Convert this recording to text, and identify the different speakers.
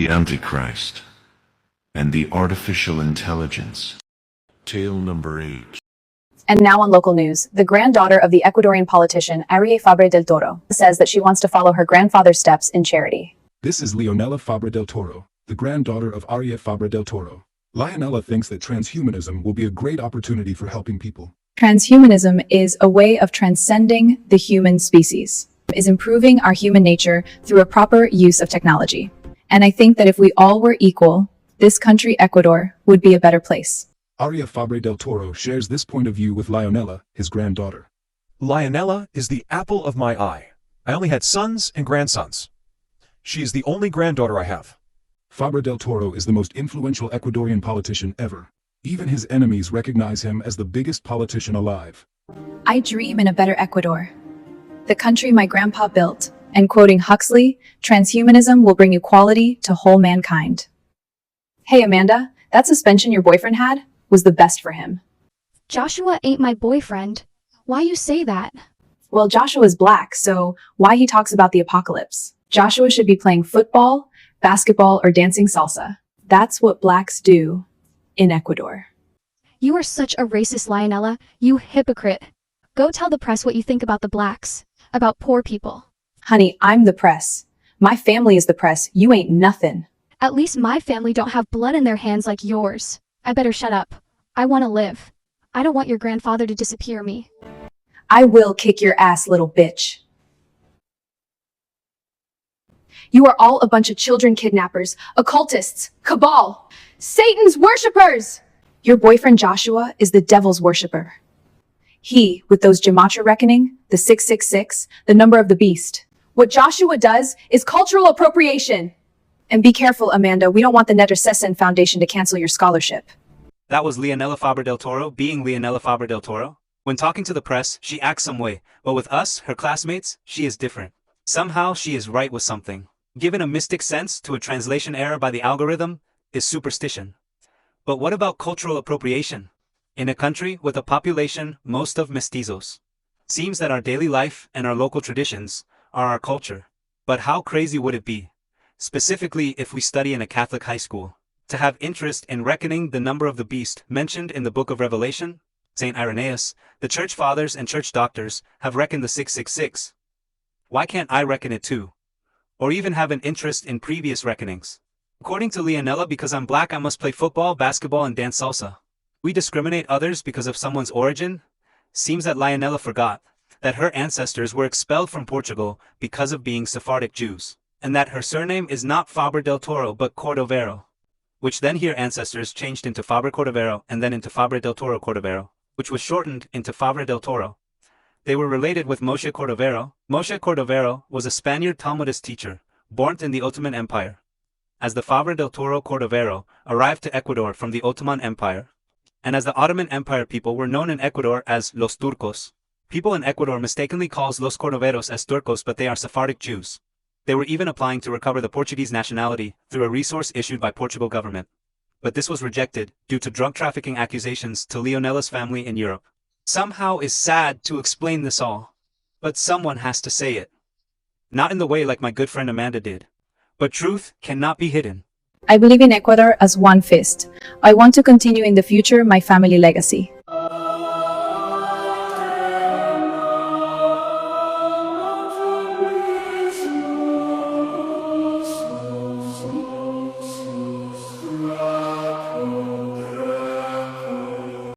Speaker 1: the Antichrist, and the artificial intelligence. Tale number 8.
Speaker 2: And now on local news, the granddaughter of the Ecuadorian politician Ariel Fabre del Toro says that she wants to follow her grandfather's steps in charity.
Speaker 3: This is Leonela Fabre del Toro, the granddaughter of Ariel Fabre del Toro. Leonela thinks that transhumanism will be a great opportunity for helping people.
Speaker 2: Transhumanism is a way of transcending the human species, is improving our human nature through a proper use of technology. And I think that if we all were equal, this country, Ecuador, would be a better place.
Speaker 3: Ariel Fabre del Toro shares this point of view with Leonela, his granddaughter.
Speaker 4: Leonela is the apple of my eye. I only had sons and grandsons. She is the only granddaughter I have.
Speaker 3: Fabre del Toro is the most influential Ecuadorian politician ever. Even his enemies recognize him as the biggest politician alive.
Speaker 2: I dream in a better Ecuador, the country my grandpa built, and quoting Huxley, transhumanism will bring equality to whole mankind. Hey Amanda, that suspension your boyfriend had was the best for him.
Speaker 5: Joshua ain't my boyfriend. Why you say that?
Speaker 2: Well, Joshua's black, so why he talks about the apocalypse? Joshua should be playing football, basketball, or dancing salsa. That's what blacks do in Ecuador.
Speaker 5: You are such a racist, Leonela. You hypocrite. Go tell the press what you think about the blacks, about poor people.
Speaker 2: Honey, I'm the press. My family is the press. You ain't nothing.
Speaker 5: At least my family don't have blood in their hands like yours. I better shut up. I want to live. I don't want your grandfather to disappear me.
Speaker 2: I will kick your ass, little bitch. You are all a bunch of children kidnappers, occultists, cabal, Satan's worshippers! Your boyfriend Joshua is the devil's worshipper. He, with those gematria reckoning, the 666, the number of the beast. What Joshua does is cultural appropriation. And be careful, Amanda, we don't want the Netter Foundation to cancel your scholarship.
Speaker 6: That was Leonela Fabre del Toro being Leonela Fabre del Toro. When talking to the press, she acts some way, but with us, her classmates, she is different. Somehow she is right with something. Given a mystic sense to a translation error by the algorithm is superstition. But what about cultural appropriation? In a country with a population most of mestizos, seems that our daily life and our local traditions are our culture. But how crazy would it be, specifically if we study in a Catholic high school, to have interest in reckoning the number of the beast mentioned in the book of Revelation? St. Irenaeus, the church fathers and church doctors have reckoned the 666. Why can't I reckon it too? Or even have an interest in previous reckonings? According to Leonela, because I'm black I must play football, basketball, and dance salsa. We discriminate others because of someone's origin? Seems that Leonela forgot that her ancestors were expelled from Portugal because of being Sephardic Jews, and that her surname is not Fabre del Toro but Cordovero, which then her ancestors changed into Fabre Cordovero and then into Fabre del Toro Cordovero, which was shortened into Fabre del Toro. They were related with Moshe Cordovero. Moshe Cordovero was a Spaniard Talmudist teacher, born in the Ottoman Empire. As the Fabre del Toro Cordovero arrived to Ecuador from the Ottoman Empire, and as the Ottoman Empire people were known in Ecuador as Los Turcos, people in Ecuador mistakenly calls Los Cordoveros as Turcos, but they are Sephardic Jews. They were even applying to recover the Portuguese nationality through a resource issued by Portugal government. But this was rejected due to drug trafficking accusations to Leonela's family in Europe. Somehow is sad to explain this all, but someone has to say it. Not in the way like my good friend Amanda did. But truth cannot be hidden.
Speaker 2: I believe in Ecuador as one fist. I want to continue in the future my family legacy.